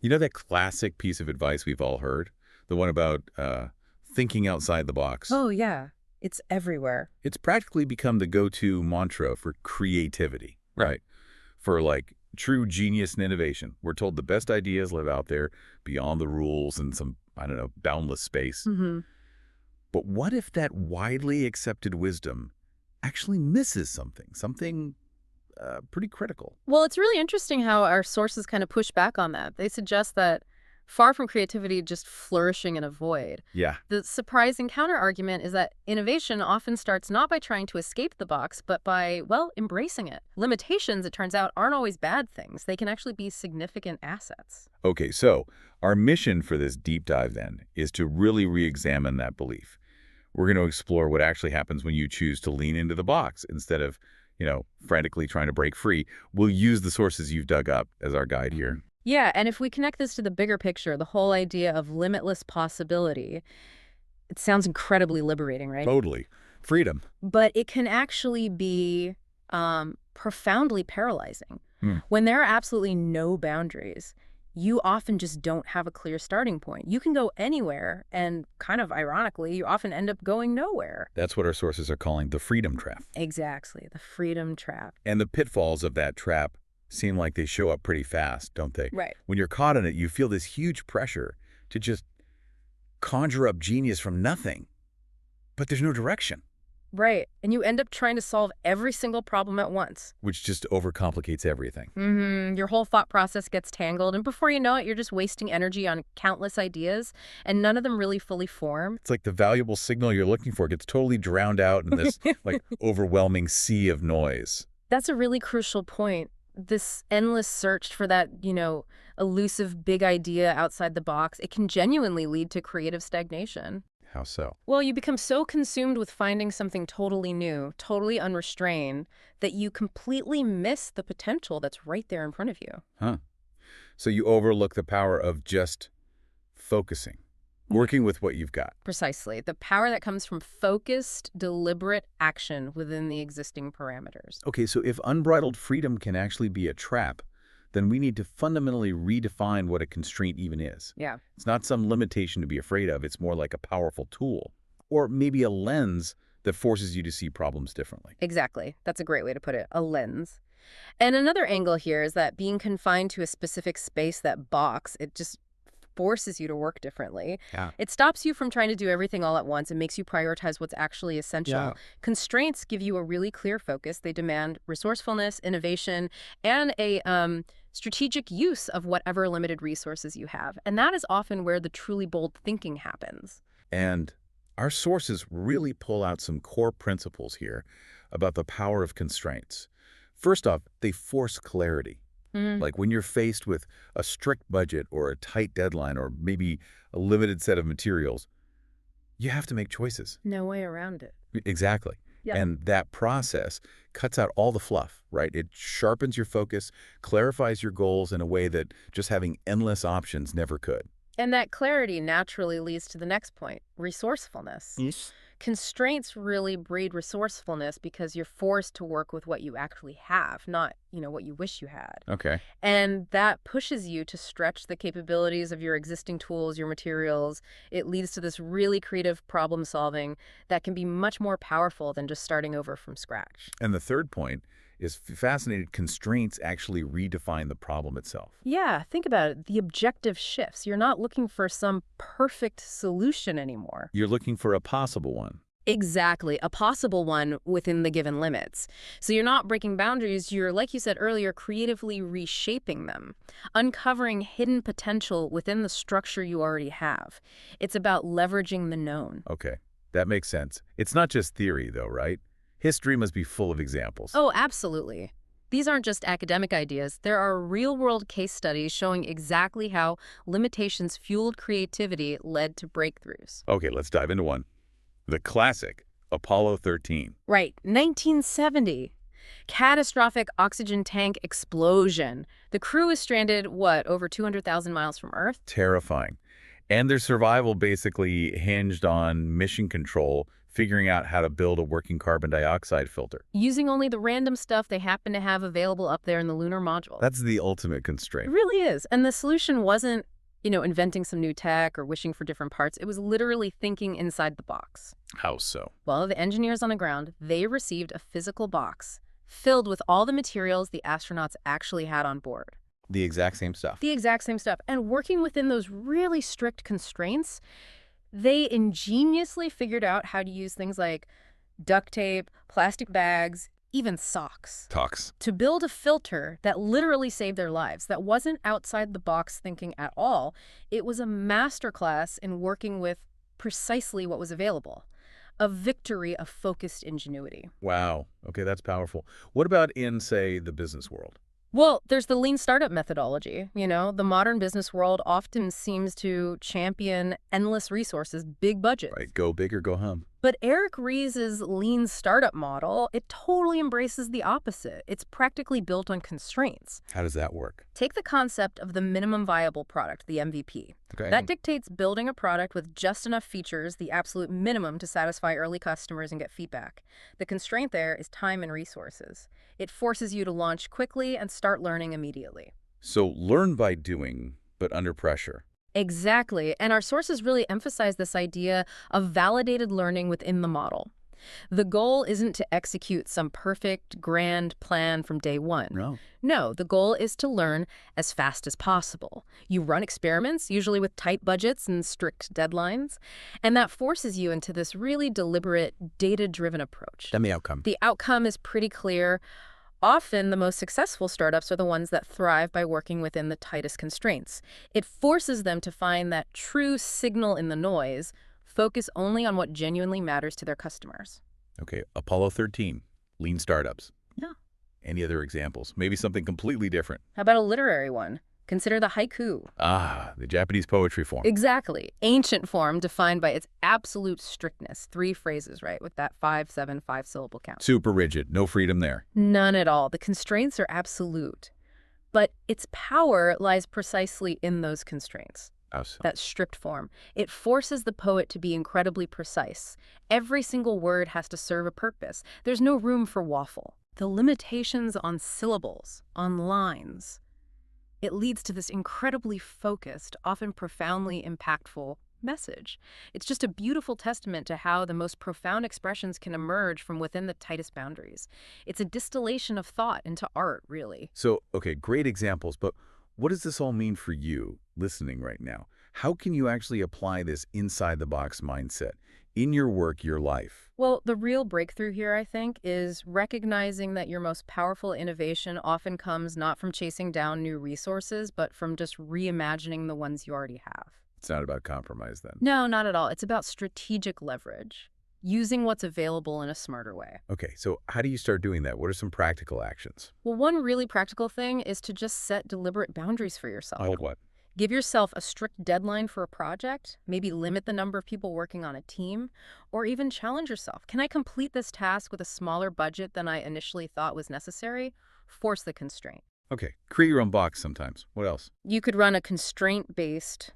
You know that classic piece of advice we've all heard? The one about thinking outside the box. Oh, yeah. It's everywhere. It's practically become the go-to mantra for creativity, right? For like true genius and innovation. We're told the best ideas live out there beyond the rules in some, I don't know, boundless space. Mm-hmm. But what if that widely accepted wisdom actually misses something pretty critical? Well, it's really interesting how our sources kind of push back on that. They suggest that far from creativity just flourishing in a void. Yeah, The surprising counterargument is that innovation often starts not by trying to escape the box, but by, well, embracing it. Limitations, it turns out, aren't always bad things. They can actually be significant assets. okay, so our mission for this deep dive then is to really re-examine that belief. We're going to explore what actually happens when you choose to lean into the box instead of, frantically trying to break free. We'll use the sources you've dug up as our guide here. Yeah, and if we connect this to the bigger picture, the whole idea of limitless possibility, it sounds incredibly liberating, right? Totally. Freedom. But it can actually be profoundly paralyzing. Hmm. When there are absolutely no boundaries, you often just don't have a clear starting point. You can go anywhere, and kind of ironically, you often end up going nowhere. That's what our sources are calling the freedom trap. Exactly, the freedom trap. And the pitfalls of that trap seem like they show up pretty fast, don't they? Right. When you're caught in it, you feel this huge pressure to just conjure up genius from nothing. But there's no direction, Right, and you end up trying to solve every single problem at once. which just overcomplicates everything. Your whole thought process gets tangled, and before you know it, you're just wasting energy on countless ideas, and none of them really fully form. It's like the valuable signal you're looking for gets totally drowned out in this like overwhelming sea of noise. That's a really crucial point. This endless search for that, elusive big idea outside the box, it can genuinely lead to creative stagnation. How so? Well, you become so consumed with finding something totally new, totally unrestrained, that you completely miss the potential that's right there in front of you. Huh. So you overlook the power of just focusing, working with what you've got. Precisely. The power that comes from focused, deliberate action within the existing parameters. Okay, so if unbridled freedom can actually be a trap, then we need to fundamentally redefine what a constraint even is. Yeah. It's not some limitation to be afraid of. It's more like a powerful tool, or maybe a lens that forces you to see problems differently. Exactly. That's a great way to put it. A lens. And another angle here is that being confined to a specific space, that box, it just forces you to work differently. Yeah. It stops you from trying to do everything all at once and makes you prioritize what's actually essential. Yeah. Constraints give you a really clear focus. They demand resourcefulness, innovation, and a strategic use of whatever limited resources you have. And that is often where the truly bold thinking happens. And our sources really pull out some core principles here about the power of constraints. First off, they force clarity. Like when you're faced with a strict budget or a tight deadline or maybe a limited set of materials, you have to make choices. No way around it. Exactly. Yeah. And that process cuts out all the fluff, right? It sharpens your focus, clarifies your goals in a way that just having endless options never could. And that clarity naturally leads to the next point, resourcefulness. Yes. Constraints really breed resourcefulness because you're forced to work with what you actually have, not, what you wish you had. Okay. And that pushes you to stretch the capabilities of your existing tools, your materials. It leads to this really creative problem solving that can be much more powerful than just starting over from scratch. And the third point is fascinating. Constraints actually redefine the problem itself. Yeah, think about it. The objective shifts. You're not looking for some perfect solution anymore. You're looking for a possible one. Exactly, a possible one within the given limits. So you're not breaking boundaries, you're, like you said earlier, creatively reshaping them, uncovering hidden potential within the structure you already have. It's about leveraging the known. Okay, that makes sense. It's not just theory, though, right? History must be full of examples. Oh, absolutely. These aren't just academic ideas. There are real-world case studies showing exactly how limitations fueled creativity led to breakthroughs. Okay, let's dive into one. The classic, Apollo 13. Right, 1970. Catastrophic oxygen tank explosion. The crew is stranded, over 200,000 miles from Earth? Terrifying. And their survival basically hinged on mission control figuring out how to build a working carbon dioxide filter. Using only the random stuff they happen to have available up there in the lunar module. That's the ultimate It constraint. really is. And the solution wasn't, inventing some new tech or wishing for different parts. It was literally thinking inside the box. How so? Well, the engineers on the ground, they received a physical box filled with all the materials the astronauts actually had on board. The exact same stuff. The exact same stuff. And working within those really strict constraints, they ingeniously figured out how to use things like duct tape, plastic bags, even socks, Talks. to build a filter that literally saved their lives, that wasn't outside the box thinking at all. It was a masterclass in working with precisely what was available. A victory of focused ingenuity. Wow. Okay, that's powerful. What about in, say, the business world? Well, there's the lean startup methodology. The modern business world often seems to champion endless resources, big budgets. Right, go big or go home. But Eric Ries's lean startup model, it totally embraces the opposite. It's practically built on constraints. How does that work? Take the concept of the minimum viable product, the MVP. Okay. That dictates building a product with just enough features, the absolute minimum to satisfy early customers and get feedback. The constraint there is time and resources. It forces you to launch quickly and start learning immediately. So learn by doing, but under pressure. Exactly. And our sources really emphasize this idea of validated learning within the model. The goal isn't to execute some perfect, grand plan from day one. No. No, the goal is to learn as fast as possible. You run experiments, usually with tight budgets and strict deadlines, and that forces you into this really deliberate, data-driven approach. Then the outcome. The outcome is pretty clear. Often, the most successful startups are the ones that thrive by working within the tightest constraints. It forces them to find that true signal in the noise, focus only on what genuinely matters to their customers. Okay, Apollo 13, lean startups. Yeah. Any other examples? Maybe something completely different. How about a literary one? Consider the haiku. Ah, the Japanese poetry form. Exactly. Ancient form defined by its absolute strictness. 3 phrases, right? With that 5-7-5-syllable count. Super rigid, no freedom there. None at all. The constraints are absolute. But its power lies precisely in those constraints. How so? That strict form. It forces the poet to be incredibly precise. Every single word has to serve a purpose. There's no room for waffle. The limitations on syllables, on lines, it leads to this incredibly focused, often profoundly impactful message. It's just a beautiful testament to how the most profound expressions can emerge from within the tightest boundaries. It's a distillation of thought into art, really. So, okay, great examples, but what does this all mean for you listening right now? How can you actually apply this inside-the-box mindset in your work, your life? Well, the real breakthrough here, I think, is recognizing that your most powerful innovation often comes not from chasing down new resources, but from just reimagining the ones you already have. It's not about compromise then. No, not at all. It's about strategic leverage, using what's available in a smarter way. Okay, so how do you start doing that? What are some practical actions? Well, one really practical thing is to just set deliberate boundaries for yourself. Like what? Give yourself a strict deadline for a project, maybe limit the number of people working on a team, or even challenge yourself. Can I complete this task with a smaller budget than I initially thought was necessary? Force the constraint. Okay, create your own box sometimes. What else? You could run a constraint-based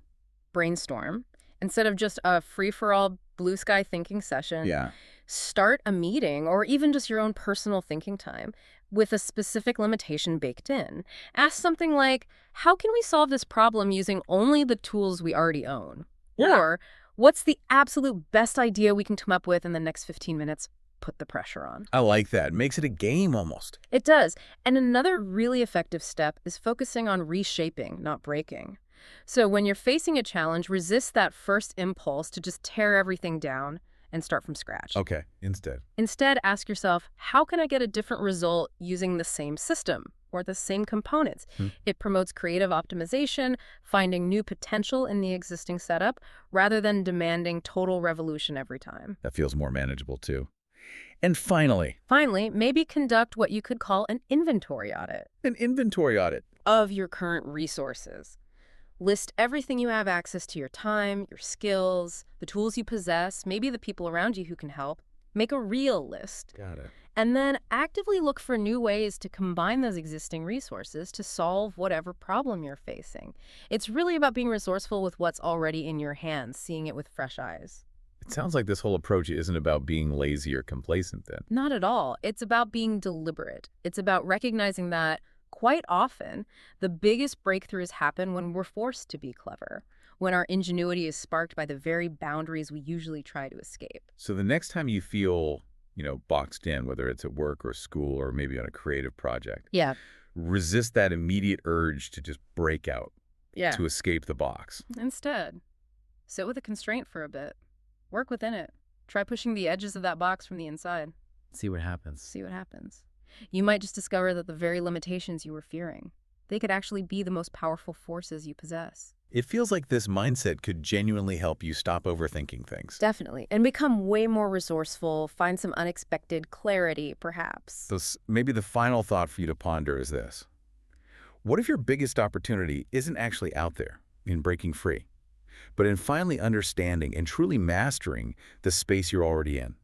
brainstorm. Instead of just a free-for-all blue sky thinking session, Yeah. start a meeting or even just your own personal thinking time with a specific limitation baked in. Ask something like, how can we solve this problem using only the tools we already own? Yeah. Or, what's the absolute best idea we can come up with in the next 15 minutes? Put the pressure on. I like that. It makes it a game almost. It does. And another really effective step is focusing on reshaping, not breaking. So when you're facing a challenge, resist that first impulse to just tear everything down and start from scratch. Okay, instead. Instead, ask yourself, how can I get a different result using the same system or the same components? It promotes creative optimization, finding new potential in the existing setup, rather than demanding total revolution every time. That feels more manageable too. And finally, Maybe conduct what you could call an inventory audit an inventory audit. of your current resources. List everything you have access to: your time, your skills, the tools you possess, maybe the people around you who can help. Make a real list. Got it. And then actively look for new ways to combine those existing resources to solve whatever problem you're facing. It's really about being resourceful with what's already in your hands, seeing it with fresh eyes. It sounds like this whole approach isn't about being lazy or complacent then. Not at all. It's about being deliberate. It's about recognizing that quite often the biggest breakthroughs happen when we're forced to be clever, when our ingenuity is sparked by the very boundaries we usually try to escape. So the next time you feel, boxed in, whether it's at work or school or maybe on a creative project, Yeah. resist that immediate urge to just break out, Yeah. to escape the box. Instead, sit with a constraint for a bit. Work within it. Try pushing the edges of that box from the inside. See what happens. See what happens. You might just discover that the very limitations you were fearing, they could actually be the most powerful forces you possess. It feels like this mindset could genuinely help you stop overthinking things. Definitely. And become way more resourceful, find some unexpected clarity, perhaps. So maybe the final thought for you to ponder is this. What if your biggest opportunity isn't actually out there in breaking free, but in finally understanding and truly mastering the space you're already in?